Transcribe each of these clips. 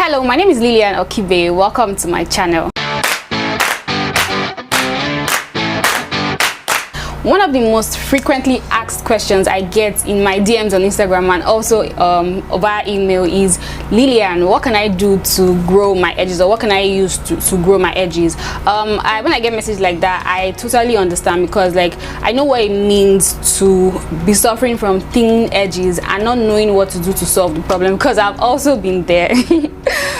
Hello, my name is Lilian Okibe. Welcome to my channel. One of the most frequently asked questions I get in my DMs on Instagram and also via email is, Lilian, what can I do to grow my edges, or what can I use to grow my edges? When I get messages like that, I totally understand, because like I know what it means to be suffering from thin edges and not knowing what to do to solve the problem, because I've also been there.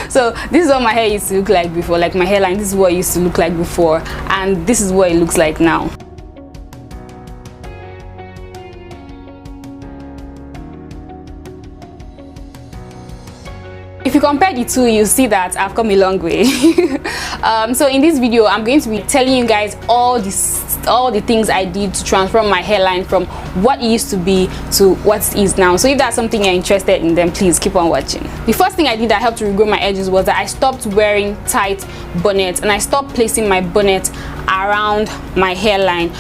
So this is what my hair used to look like before, like my hairline, this is what it used to look like before, and this is what it looks like now. If you compare the two, you see that I've come a long way. So in this video, I'm going to be telling you guys all the things I did to transform my hairline from what it used to be to what it is now. So if that's something you're interested in, then please keep on watching. The first thing I did that helped to regrow my edges was that I stopped wearing tight bonnets, and I stopped placing my bonnet around my hairline.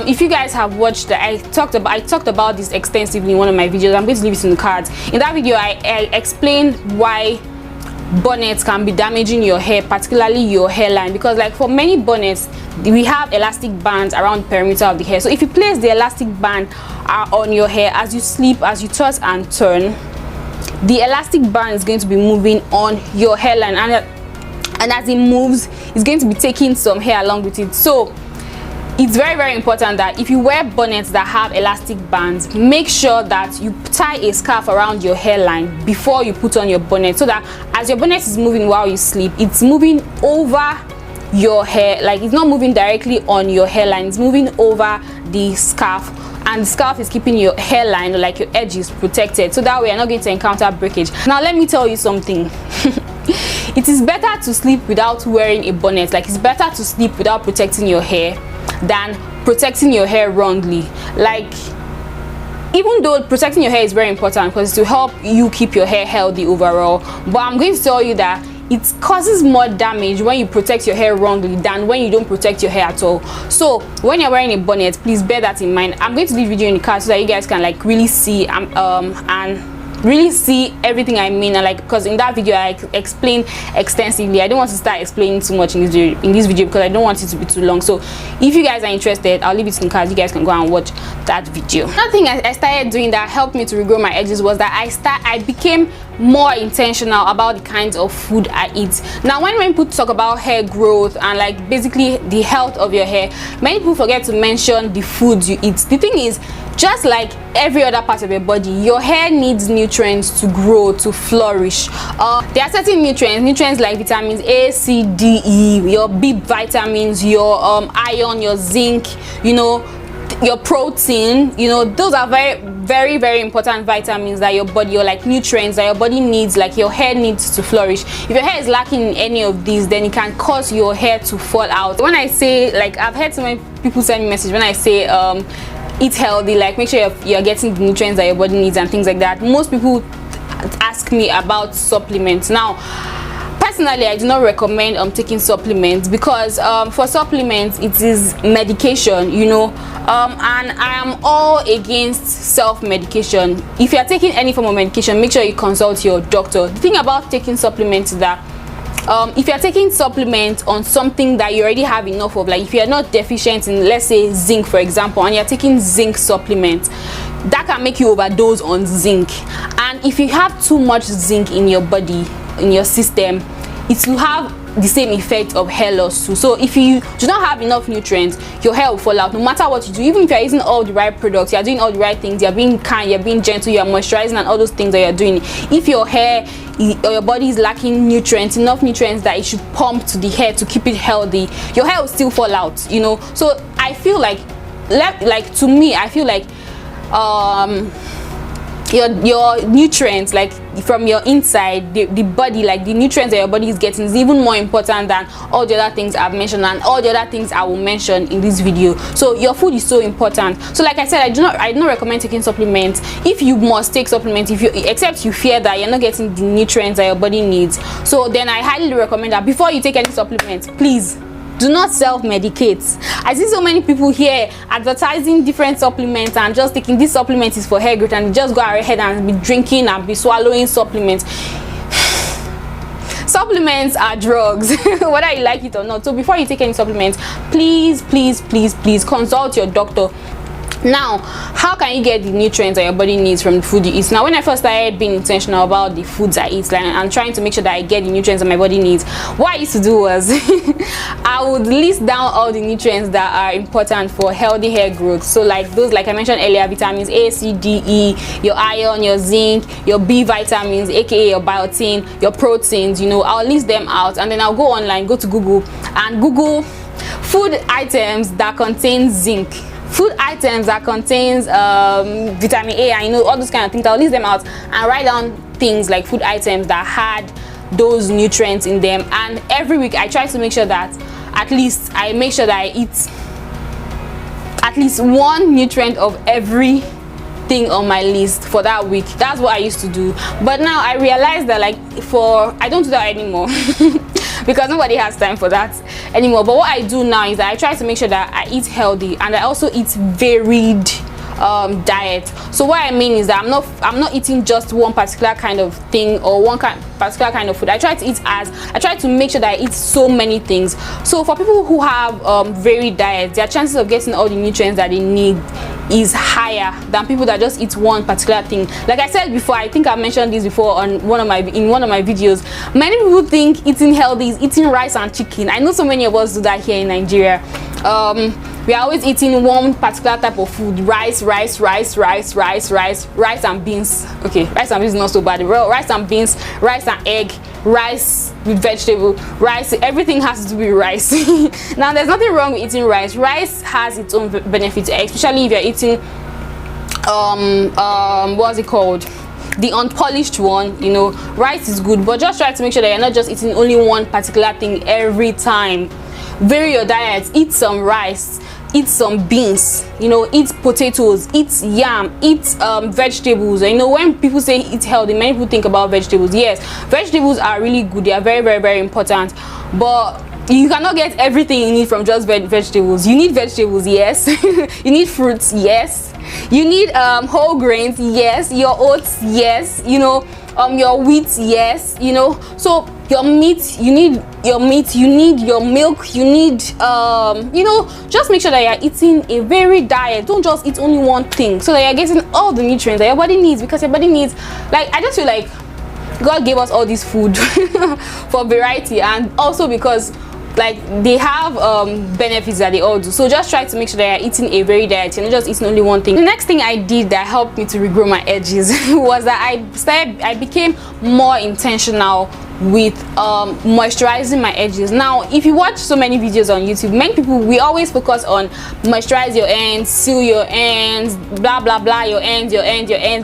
If you guys have watched that, I talked about this extensively in one of my videos. I'm going to leave it in the cards. In that video, I explained why bonnets can be damaging your hair, particularly your hairline, because like for many bonnets we have elastic bands around the perimeter of the hair. So if you place the elastic band on your hair as you sleep, as you toss and turn, the elastic band is going to be moving on your hairline, and as it moves, it's going to be taking some hair along with it. So it's very, very important that if you wear bonnets that have elastic bands, make sure that you tie a scarf around your hairline before you put on your bonnet, so that as your bonnet is moving while you sleep, it's moving over your hair. Like, it's not moving directly on your hairline, it's moving over the scarf, and the scarf is keeping your hairline, like your edges, protected, so that way you're not going to encounter breakage. Now let me tell you something. It is better to sleep without wearing a bonnet. Like, it's better to sleep without protecting your hair than protecting your hair wrongly. Like, even though protecting your hair is very important because to help you keep your hair healthy overall, but I'm going to tell you that it causes more damage when you protect your hair wrongly than when you don't protect your hair at all. So when you're wearing a bonnet, please bear that in mind. I'm going to leave video in the card so that you guys can like really see and really see everything I mean, and like, because in that video I explained extensively. I don't want to start explaining too much in this video because I don't want it to be too long. So if you guys are interested, I'll leave it in the cards. You guys can go and watch that video. Another thing I started doing that helped me to regrow my edges was that I became more intentional about the kinds of food I eat. Now when people talk about hair growth and like basically the health of your hair, many people forget to mention the foods you eat. The thing is, just like every other part of your body, your hair needs nutrients to grow, to flourish. There are certain nutrients like vitamins A, C, D, E, your B vitamins, your iron, your zinc, you know, your protein, you know, those are very, very important vitamins that your body, or like nutrients that your body needs, like your hair needs to flourish. If your hair is lacking in any of these, then it can cause your hair to fall out. When I say, like, I've heard so many people send me messages when I say eat healthy, like make sure you're getting the nutrients that your body needs and things like that. Most people ask me about supplements. Now personally, I do not recommend taking supplements, because for supplements it is medication, you know, and I am all against self-medication. If you are taking any form of medication, make sure you consult your doctor. The thing about taking supplements is that if you're taking supplements on something that you already have enough of, like if you're not deficient in, let's say, zinc for example, and you're taking zinc supplements, that can make you overdose on zinc. And if you have too much zinc in your body, in your system, it will have the same effect of hair loss too. So if you do not have enough nutrients, your hair will fall out no matter what you do. Even if you're using all the right products, you're doing all the right things, you're being kind, you're being gentle, you're moisturizing and all those things that you're doing, if your hair or your body is lacking nutrients, enough nutrients that it should pump to the hair to keep it healthy, your hair will still fall out, you know. So I feel like to me, I feel like your nutrients, like from your inside, the body, like the nutrients that your body is getting, is even more important than all the other things I've mentioned and all the other things I will mention in this video. So your food is so important. So like I said, I do not recommend taking supplements. If you must take supplements, except you fear that you're not getting the nutrients that your body needs, so then I highly recommend that before you take any supplements, please do not self-medicate. I see so many people here advertising different supplements and just thinking this supplement is for hair growth, and just go ahead and be drinking and be swallowing supplements. Supplements are drugs, whether you like it or not. So before you take any supplements, please consult your doctor. Now, how can you get the nutrients that your body needs from the food you eat? Now, when I first started being intentional about the foods I eat, like I'm trying to make sure that I get the nutrients that my body needs, what I used to do was I would list down all the nutrients that are important for healthy hair growth. So like those, like I mentioned earlier, vitamins A, C, D, E, your iron, your zinc, your B vitamins, aka your biotin, your proteins, you know, I'll list them out, and then I'll go online, go to Google, and Google food items that contain zinc, food items that contains vitamin A, and you know, all those kind of things. I'll list them out and write down things like food items that had those nutrients in them. And every week I try to make sure that at least I eat at least one nutrient of every thing on my list for that week. That's what I used to do, but now I realize that I don't do that anymore because nobody has time for that anymore. But what I do now is that I try to make sure that I eat healthy, and I also eat varied diet. So what I mean is that I'm not eating just one particular kind of thing or particular kind of food. I try to make sure that I eat so many things. So for people who have varied diets, their chances of getting all the nutrients that they need is higher than people that just eat one particular thing. Like I said before, I think I mentioned this before on one of my videos. Many people think eating healthy is eating rice and chicken. I know so many of us do that here in Nigeria. We are always eating one particular type of food: rice and beans. Okay, rice and beans is not so bad. Rice and beans, rice and egg, rice with vegetable, rice, everything has to do with rice. Now, there's nothing wrong with eating rice. Rice has its own benefits, especially if you're eating what's it called, the unpolished one. You know, rice is good, but just try to make sure that you're not just eating only one particular thing every time. Vary your diet. Eat some rice, eat some beans, you know, eat potatoes, eat yam, eat vegetables. You know, when people say eat healthy, many people think about vegetables. Yes, vegetables are really good. They are very important, but you cannot get everything you need from just vegetables. You need vegetables, yes. You need fruits, yes. You need whole grains, yes. Your oats, yes. You know, your wheat, yes. You know, so your meat, you need your meat, you need your milk, you need you know, just make sure that you're eating a varied diet. Don't just eat only one thing, so that you're getting all the nutrients that your body needs, because your body needs, like, I just feel like God gave us all this food for variety, and also because like they have benefits that they all do. So just try to make sure that you're eating a varied diet, you're not just eating only one thing. The next thing I did that helped me to regrow my edges was that I became more intentional with moisturizing my edges. Now, if you watch so many videos on YouTube, many people, we always focus on moisturize your ends, seal your ends, blah blah blah, your ends,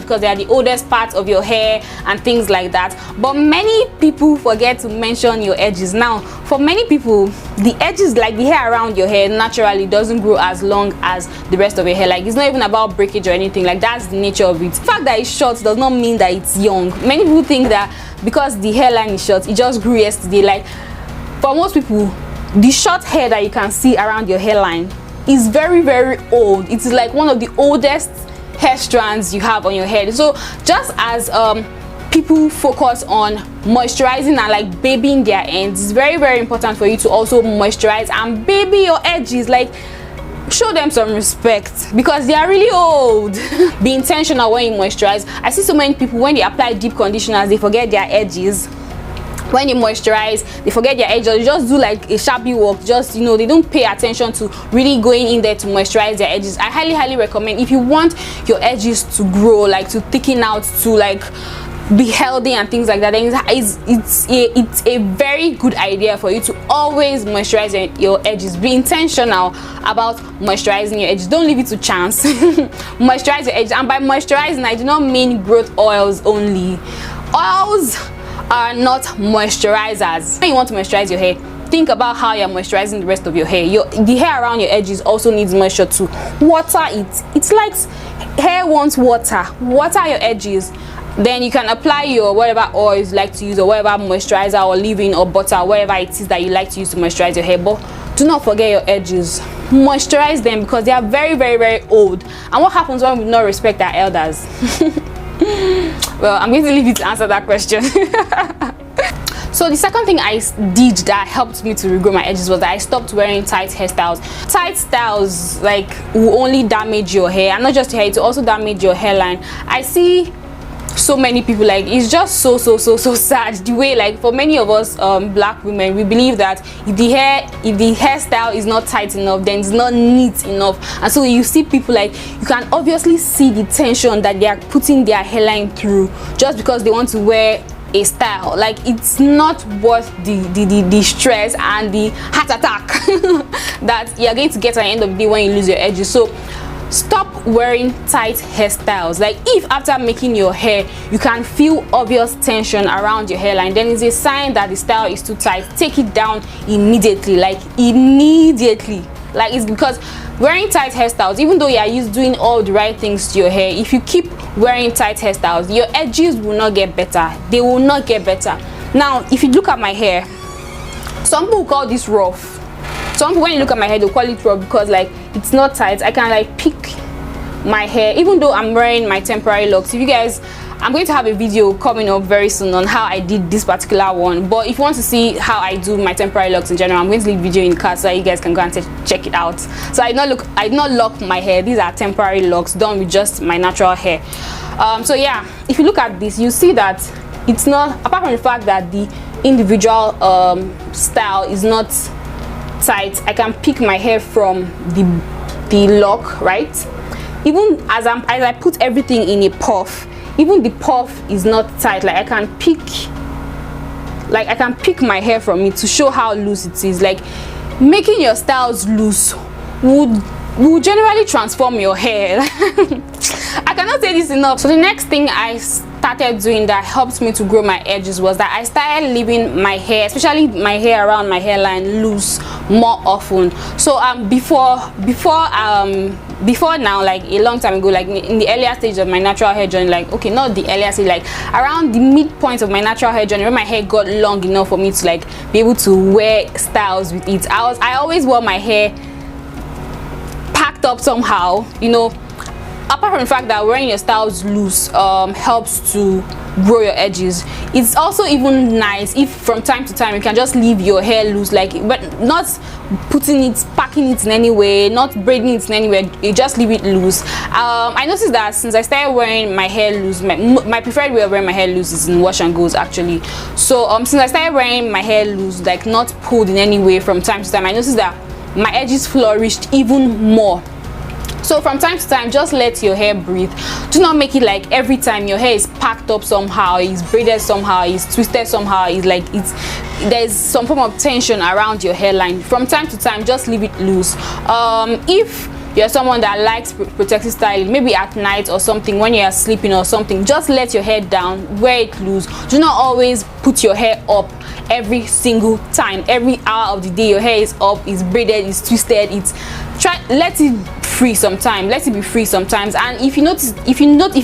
because they are the oldest parts of your hair and things like that. But many people forget to mention your edges. Now, for many people, the edges, like the hair around your hair, naturally doesn't grow as long as the rest of your hair. Like, it's not even about breakage or anything. Like, that's the nature of it. The fact that it's short does not mean that it's young. Many people think that because the hairline is short, it just grew yesterday. Like, for most people, the short hair that you can see around your hairline is very old. It's like one of the oldest hair strands you have on your head. So just as people focus on moisturizing and like babying their ends, it's very important for you to also moisturize and baby your edges. Like, show them some respect because they are really old. Be intentional when you moisturize. I see so many people, when they apply deep conditioners, they forget their edges. When they moisturize, they forget their edges. They just do like a shabby work. Just, you know, they don't pay attention to really going in there to moisturize their edges. I highly recommend, if you want your edges to grow, like to thicken out, to like be healthy and things like that, then it's a very good idea for you to always moisturize your edges. Be intentional about moisturizing your edges. Don't leave it to chance. Moisturize your edges, and by moisturizing, I do not mean growth oils only. Oils are not moisturizers. When you want to moisturize your hair, think about how you're moisturizing the rest of your hair. The hair around your edges also needs moisture too. Water it. It's like hair wants water. Water your edges. Then you can apply your whatever oils you like to use, or whatever moisturizer or leave-in or butter, whatever it is that you like to use to moisturize your hair. But do not forget your edges. Moisturize them because they are very old. And what happens when we do not respect our elders? Well, I'm going to leave you to answer that question. So the second thing I did that helped me to regrow my edges was that I stopped wearing tight hairstyles. Tight styles like will only damage your hair, and not just your hair, it will also damage your hairline. I see so many people, like, it's just so sad the way, like, for many of us black women, we believe that if the hairstyle is not tight enough, then it's not neat enough. And so you see people, like, you can obviously see the tension that they are putting their hairline through just because they want to wear a style. Like, it's not worth the stress and the heart attack that you're going to get at the end of the day when you lose your edges. So stop wearing tight hairstyles. Like, if after making your hair you can feel obvious tension around your hairline, then it's a sign that the style is too tight. Take it down immediately, like immediately. Like, it's because wearing tight hairstyles, even though you are doing all the right things to your hair, if you keep wearing tight hairstyles, your edges will not get better. They will not get better. Now, if you look at my hair, some people call this rough. Some people, when you look at my hair, they'll call it rough because, like, it's not tight. I can, like, pick my hair even though I'm wearing my temporary locks. If you guys, I'm going to have a video coming up very soon on how I did this particular one, but if you want to see how I do my temporary locks in general, I'm going to leave a video in the card so you guys can go and check it out. So I did not lock my hair. These are temporary locks done with just my natural hair. So yeah, if you look at this, you see that it's not, apart from the fact that the individual style is not tight, I can pick my hair from the lock, right? Even as I put everything in a puff, even the puff is not tight. Like, I can pick my hair from it to show how loose it is. Like, making your styles loose will generally transform your hair. I cannot say this enough. So the next thing I started doing that helped me to grow my edges was that I started leaving my hair, especially my hair around my hairline, loose more often. So before now, like a long time ago, like in the earlier stage of my natural hair journey, like, okay, not the earlier stage, like around the midpoint of my natural hair journey, when my hair got long enough for me to, like, be able to wear styles with it, I always wore my hair packed up somehow, you know. Apart from the fact that wearing your styles loose helps to grow your edges, it's also even nice if from time to time you can just leave your hair loose, like, but not packing it in any way, not braiding it in any way. You just leave it loose. I noticed that since I started wearing my hair loose, my preferred way of wearing my hair loose is in wash and goes, actually. So since I started wearing my hair loose, like not pulled in any way, from time to time, I noticed that my edges flourished even more. So from time to time, just let your hair breathe. Do not make it like every time your hair is packed up somehow, is braided somehow, is twisted somehow, is like there's some form of tension around your hairline. From time to time, just leave it loose. If you're someone that likes protective styling, maybe at night or something, when you're sleeping or something, just let your hair down, wear it loose. Do not always put your hair up every single time. Every hour of the day your hair is up, is braided, is twisted. Let it free sometimes, let it be free sometimes. And if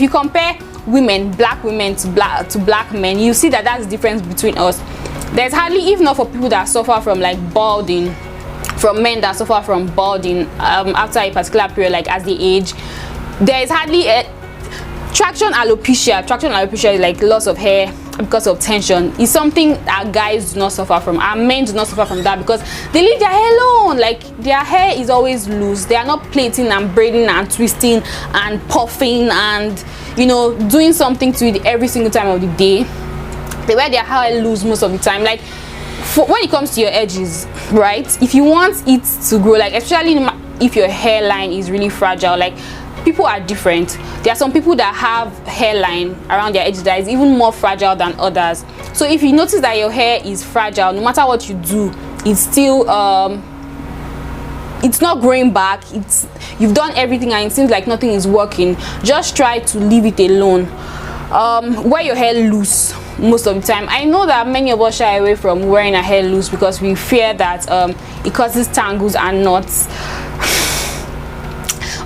you compare women, black women to black men, you see that that's the difference between us. There's hardly, if not for people that suffer from like balding, from men that suffer from balding after a particular period, like as they age, there is hardly a traction alopecia is like loss of hair because of tension. Is something that guys do not suffer from, and men do not suffer from that because they leave their hair alone. Like, their hair is always loose. They are not plaiting and braiding and twisting and puffing and, you know, doing something to it every single time of the day. They wear their hair loose most of the time. Like, when it comes to your edges, right, if you want it to grow, like especially if your hairline is really fragile, like, people are different. There are some people that have hairline around their edges that is even more fragile than others. So if you notice that your hair is fragile, no matter what you do, it's still it's not growing back, you've done everything and it seems like nothing is working, just try to leave it alone. Wear your hair loose most of the time. I know that many of us shy away from wearing our hair loose because we fear that it causes tangles and knots.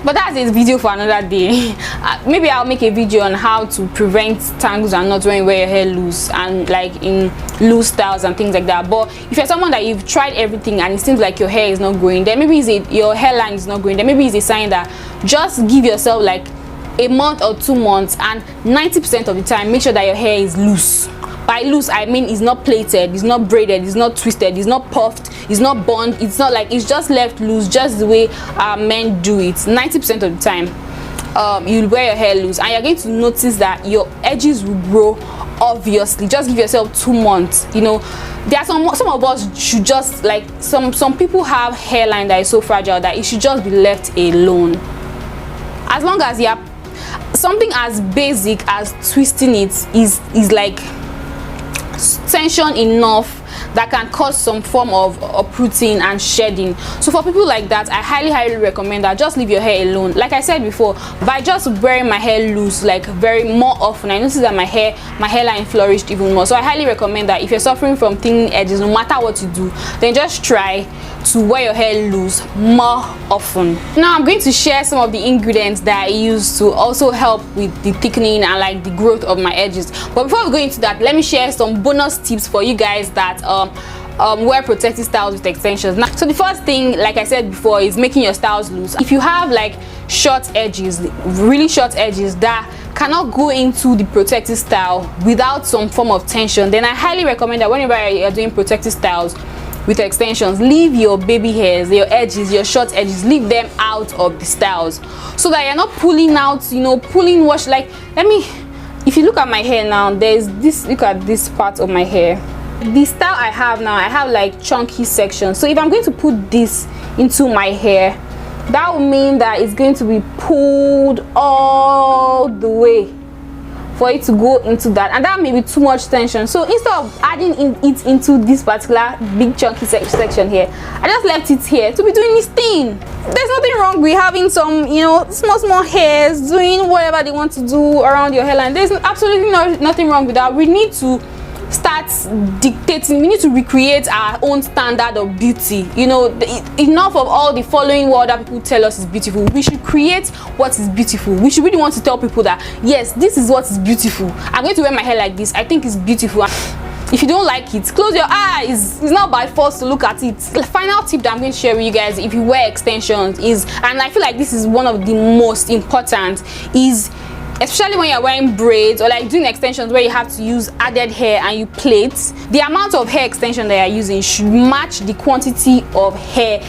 But that's a video for another day. Maybe I'll make a video on how to prevent tangles and knots when you wear your hair loose, and like in loose styles and things like that. But if you're someone that you've tried everything and it seems like your hair is not growing, then maybe your hairline is not growing, then maybe it's a sign that just give yourself like a month or 2 months, and 90% of the time make sure that your hair is loose. By loose, I mean it's not plaited, it's not braided, it's not twisted, it's not puffed, it's not bond, it's not like, it's just left loose, just the way men do it 90% of the time. You'll wear your hair loose, and you're going to notice that your edges will grow. Obviously, just give yourself 2 months. You know, there are some of us should just, like, some people have hairline that is so fragile that it should just be left alone. As long as you're something as basic as twisting it is like tension enough that can cause some form of uprooting and shedding. So for people like that, I highly recommend that just leave your hair alone. Like I said before, by just wearing my hair loose, like very more often, I noticed that my hairline flourished even more. So I highly recommend that if you're suffering from thin edges, no matter what you do, then just try to wear your hair loose more often. Now I'm going to share some of the ingredients that I use to also help with the thickening and like the growth of my edges. But before we go into that, let me share some bonus tips for you guys that wear protective styles with extensions. Now, so the first thing, like I said before, is making your styles loose. If you have like short edges, really short edges that cannot go into the protective style without some form of tension, then I highly recommend that whenever you're doing protective styles with extensions, leave your baby hairs, your edges, your short edges, leave them out of the styles, so that you're not pulling out, you know, pulling wash. Like, if you look at my hair now, there's this, look at this part of my hair. The style I have now, I have like chunky sections. So if I'm going to put this into my hair, that will mean that it's going to be pulled all the way for it to go into that, and that may be too much tension. So instead of adding it into this particular big chunky section here, I just left it here to be doing this thing. There's nothing wrong with having some, you know, small hairs doing whatever they want to do around your hairline. There's absolutely nothing wrong with that. We need to start dictating, we need to recreate our own standard of beauty. You know, enough of all the following what other people tell us is beautiful. We should create what is beautiful. We should really want to tell people that yes, this is what is beautiful. I'm going to wear my hair like this, I think it's beautiful. If you don't like it, close your eyes. It's not by force to look at it. The final tip that I'm going to share with you guys, if you wear extensions, is, and I feel like this is one of the most important, is especially when you're wearing braids or like doing extensions where you have to use added hair and you plait, the amount of hair extension that you're using should match the quantity of hair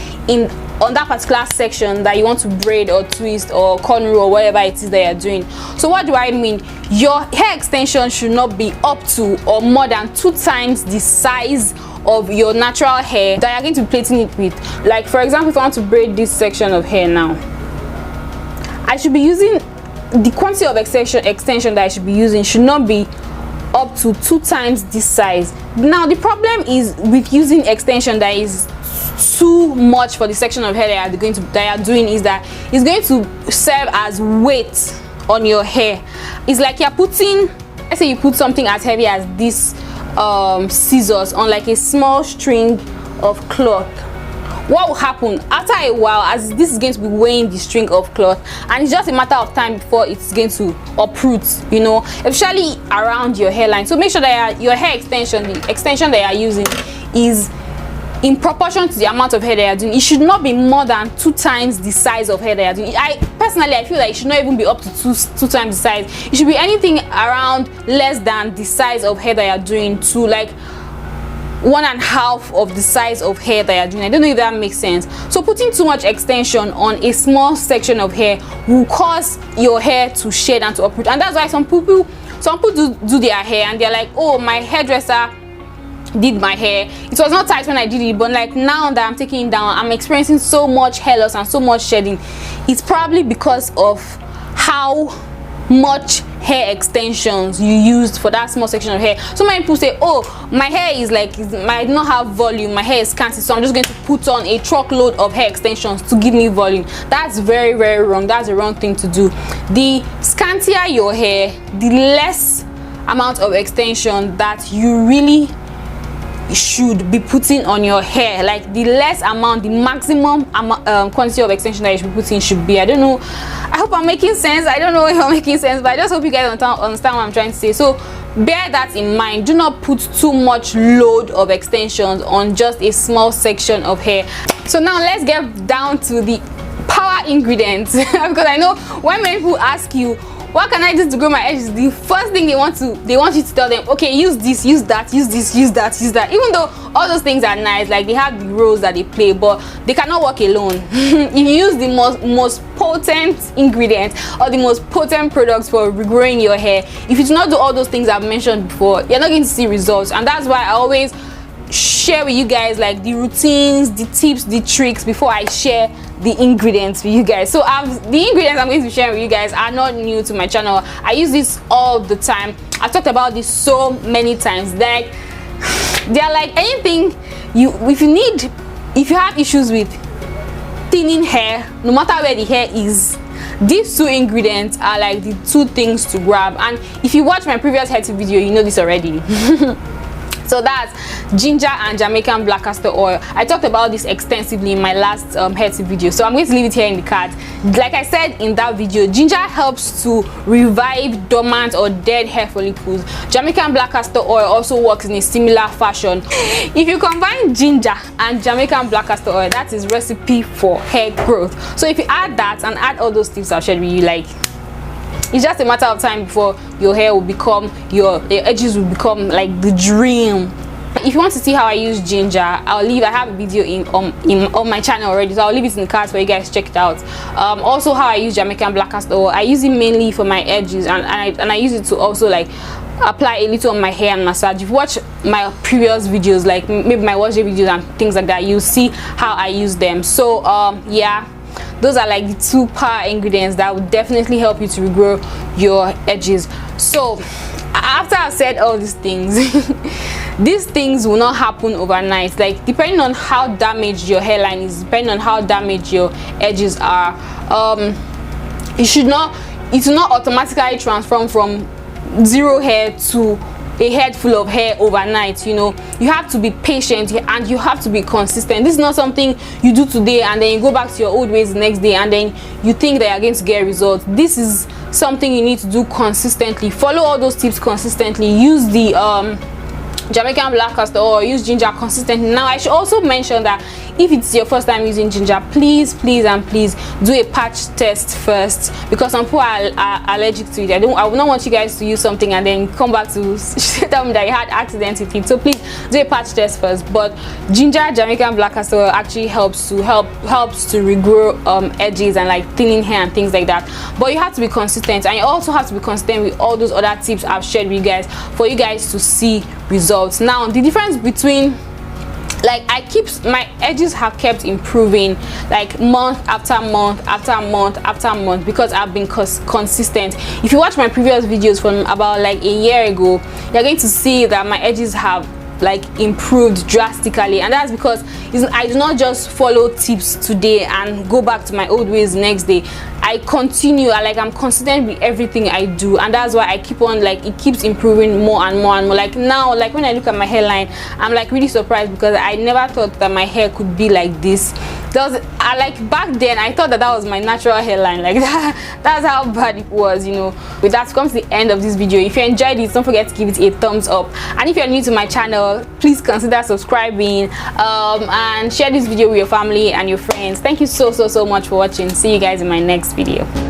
on that particular section that you want to braid or twist or cornrow or whatever it is that you're doing. So what do I mean? Your hair extension should not be up to or more than 2 times the size of your natural hair that you're going to be plaiting it with. Like for example, if I want to braid this section of hair now, I should be using the quantity of extension that I should be using should not be up to 2 times this size. Now the problem is with using extension that is too much for the section of hair that you're doing is that it's going to serve as weight on your hair. It's like you're putting, let's say you put something as heavy as this scissors on like a small string of cloth. What will happen after a while, as this is going to be weighing the string of cloth, and it's just a matter of time before it's going to uproot, you know, especially around your hairline. So make sure that your hair extension, the extension that you're using, is in proportion to the amount of hair that you're doing. It should not be more than 2 times the size of hair that you're doing. I feel like it should not even be up to two times the size. It should be anything around less than the size of hair that you're doing to like 1.5 of the size of hair that you're doing. I don't know if that makes sense. So putting too much extension on a small section of hair will cause your hair to shed and to uproot, and that's why some people do their hair and they're like, oh, my hairdresser did my hair, it was not tight when I did it, but like now that I'm taking it down, I'm experiencing so much hair loss and so much shedding. It's probably because of how much hair extensions you used for that small section of hair. So many people say, oh, my hair is like, I do not have volume, my hair is scanty, so I'm just going to put on a truckload of hair extensions to give me volume. That's very wrong. That's the wrong thing to do. The scantier your hair, the less amount of extension that you really should be putting on your hair. Like the less amount, the maximum quantity of extension that you should be putting should be. I don't know, I hope I'm making sense. I don't know if I'm making sense, but I just hope you guys understand what I'm trying to say. So bear that in mind. Do not put too much load of extensions on just a small section of hair. So now let's get down to the power ingredients because I know when many people ask you, what can I do to grow my edges? The first thing they want you to tell them, okay, use this, use that, use this, use that, use that. Even though all those things are nice, like they have the roles that they play, but they cannot work alone. If you use the most potent ingredients or the most potent products for regrowing your hair, if you do not do all those things I've mentioned before, you're not going to see results. And that's why I always share with you guys like the routines, the tips, the tricks before I share the ingredients with you guys. So the ingredients I'm going to be sharing with you guys are not new to my channel. I use this all the time. I've talked about this so many times. Like they're like anything if you have issues with thinning hair, no matter where the hair is, these two ingredients are like the two things to grab. And if you watch my previous hair tip video, you know this already. So that's ginger and Jamaican black castor oil. I talked about this extensively in my last hair tip video, so I'm going to leave it here in the card. Like I said in that video, ginger helps to revive dormant or dead hair follicles. Jamaican black castor oil also works in a similar fashion. If you combine ginger and Jamaican black castor oil, that is recipe for hair growth. So if you add that and add all those tips I've shared with you, like, it's just a matter of time before your hair will become, your edges will become like the dream. If you want to see how I use ginger, I have a video on my channel already, so I'll leave it in the cards for you guys to check it out. Also how I use Jamaican black castor oil, I use it mainly for my edges, and I use it to also like apply a little on my hair and massage. If you watch my previous videos, like maybe my wash day videos and things like that, you'll see how I use them. So yeah, those are like the two power ingredients that will definitely help you to regrow your edges. So after I've said all these things, these things will not happen overnight. Like depending on how damaged your hairline is, depending on how damaged your edges are, it will not automatically transform from zero hair to a head full of hair overnight. You know, you have to be patient and you have to be consistent. This is not something you do today and then you go back to your old ways the next day and then you think that you're going to get results. This is something you need to do consistently. Follow all those tips consistently. Use the Jamaican black castor oil, use ginger consistently. Now I should also mention that if it's your first time using ginger, please do a patch test first, because some people are allergic to it. I would not want you guys to use something and then come back to tell me that you had accidents with it. So please do a patch test first. But ginger, Jamaican black castor oil actually helps to regrow edges and like thinning hair and things like that. But you have to be consistent, and you also have to be consistent with all those other tips I've shared with you guys for you guys to see results. Now the difference between, like, my edges have kept improving like month after month after month after month because I've been consistent. If you watch my previous videos from about like a year ago, you're going to see that my edges have like improved drastically, and that's because I do not just follow tips today and go back to my old ways the next day. I continue, I'm consistent with everything I do, and that's why I keep on, like, it keeps improving more and more and more. Like now, like when I look at my hairline, I'm like really surprised because I never thought that my hair could be like this. Like back then I thought that was my natural hairline, like that's how bad it was, you know. With that comes the end of this video. If you enjoyed it, don't forget to give it a thumbs up, and if you're new to my channel, please consider subscribing and share this video with your family and your friends. Thank you so much for watching. See you guys in my next video.